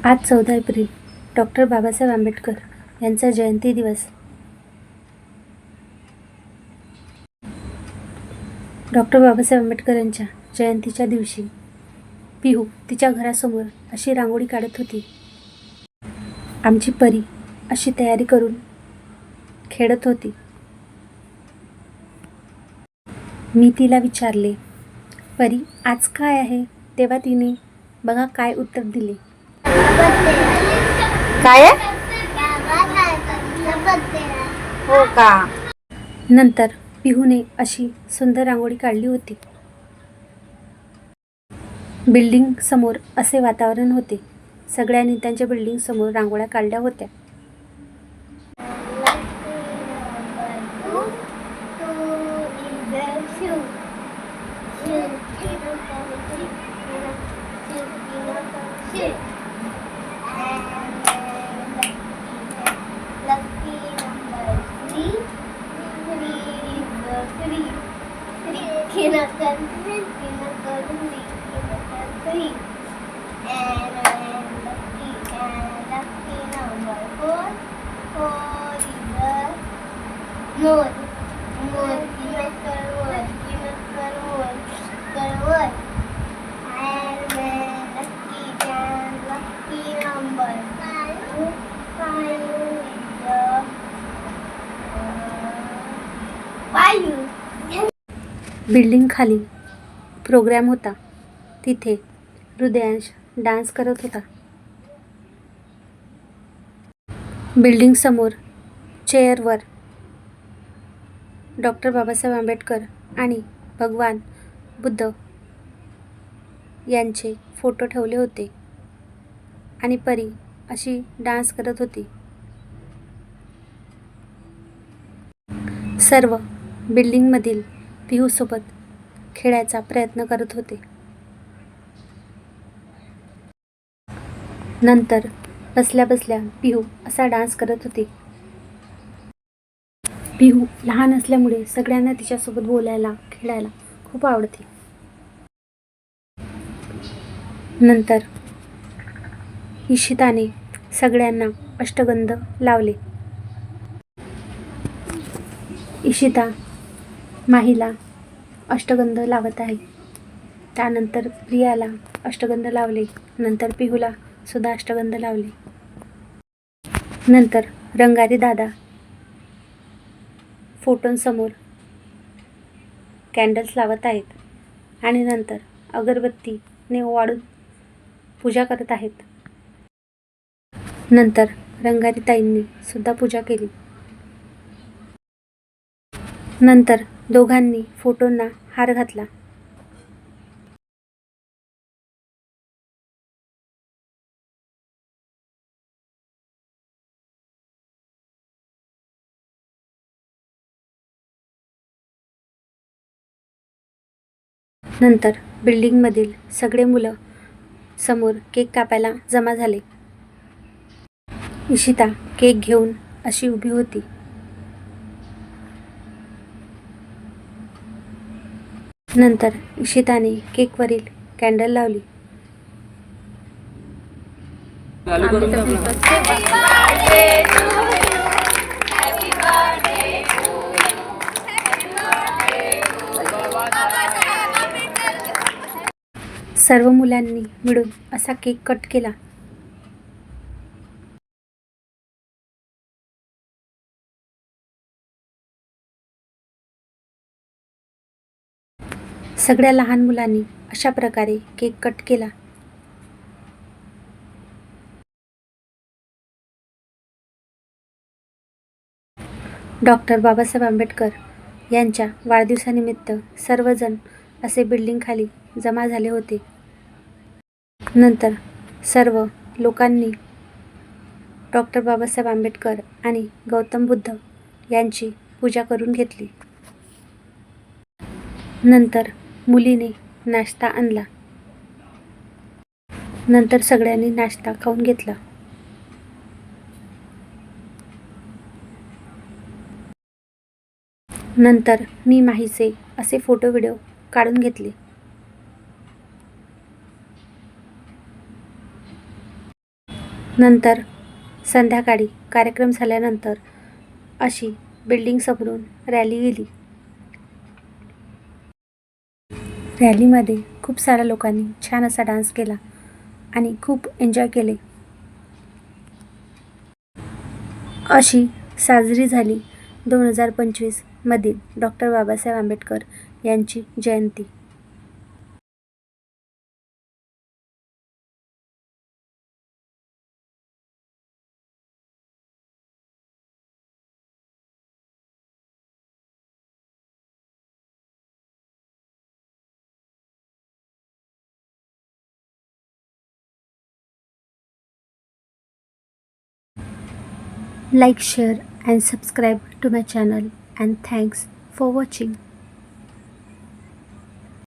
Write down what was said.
आज 14 April doctor Babasaheb Ambedkar यांचा जयंती दिवस. डॉक्टर बाबासाहेब आंबेडकर यांच्या जयंतीच्या दिवशी पिहू तिच्या घरासमोर अशी रांगोळी काढत होती. आमची परी अशी तयारी करून खेळत होती. मी तिला विचारले, परी आज काय आहे? तेव्हा तिने बघा काय उत्तर दिले. काय हो का? नंतर पिहूने अशी सुंदर रांगोळी काढली होती. बिल्डिंग समोर असे वातावरण होते. सगळ्यांनी त्यांच्या बिल्डिंग समोर रांगोळ्या काढल्या होत्या. बिल्डिंग खाली प्रोग्राम होता. तिथे हृदयांश डान्स करत होता. बिल्डिंग समोर चेअरवर डॉक्टर बाबासाहेब आंबेडकर आणि भगवान बुद्ध यांचे फोटो ठेवले होते आणि परी अशी डान्स करत होती. सर्व बिल्डिंगमधील पिहूसोबत खेळायचा प्रयत्न करत होते. नंतर बसल्या बसल्या पिहू असा डान्स करत होती. पिहू लहान असल्यामुळे सगळ्यांना तिच्यासोबत बोलायला खेळायला खूप आवडते. नंतर इशिताने सगळ्यांना अष्टगंध लावले. इशिता माहीला अष्टगंध लावत आहे. त्यानंतर प्रियाला अष्टगंध लावले. नंतर पिहूला सुद्धा अष्टगंध लावले. नंतर रंगारी दादा फोटोंसमोर कॅन्डल्स लावत आहेत आणि नंतर अगरबत्तीने ओवाळून पूजा करत आहेत. नंतर रंगारी ताईंनी सुद्धा पूजा केली. नंतर दोघांनी फोटोंना हार घातला. नंतर बिल्डिंगमधील सगळे मुलं समोर केक कापायला जमा झाले. इशिता केक घेऊन अशी उभी होती. नंतर इशिताने केकवरील कॅन्डल लावली. सर्व मुलांनी मिळून असा केक कट केला. सगळ्या लहान मुलांनी अशा प्रकारे केक कट केला. डॉक्टर बाबासाहेब आंबेडकर यांच्या वाढदिवसानिमित्त सर्वजण असे बिल्डिंग खाली जमा झाले होते. नंतर सर्व लोकांनी डॉक्टर बाबासाहेब आंबेडकर आणि गौतम बुद्ध यांची पूजा करून घेतली. नंतर मुलीने नाश्ता आणला. नंतर सगळ्यांनी नाश्ता खाऊन घेतला. नंतर मी माहीचे असे फोटो व्हिडिओ काढून घेतले. नंतर संध्याकाळी कार्यक्रम झाल्यानंतर अशी बिल्डिंगसमोरून रॅली गेली. रॅलीमध्ये खूप साऱ्या लोकांनी छान असा डान्स केला आणि खूप एन्जॉय केले. अशी साजरी झाली 2025 मधील डॉक्टर बाबासाहेब आंबेडकर यांची जयंती. Like, share and subscribe to my channel, and thanks for watching.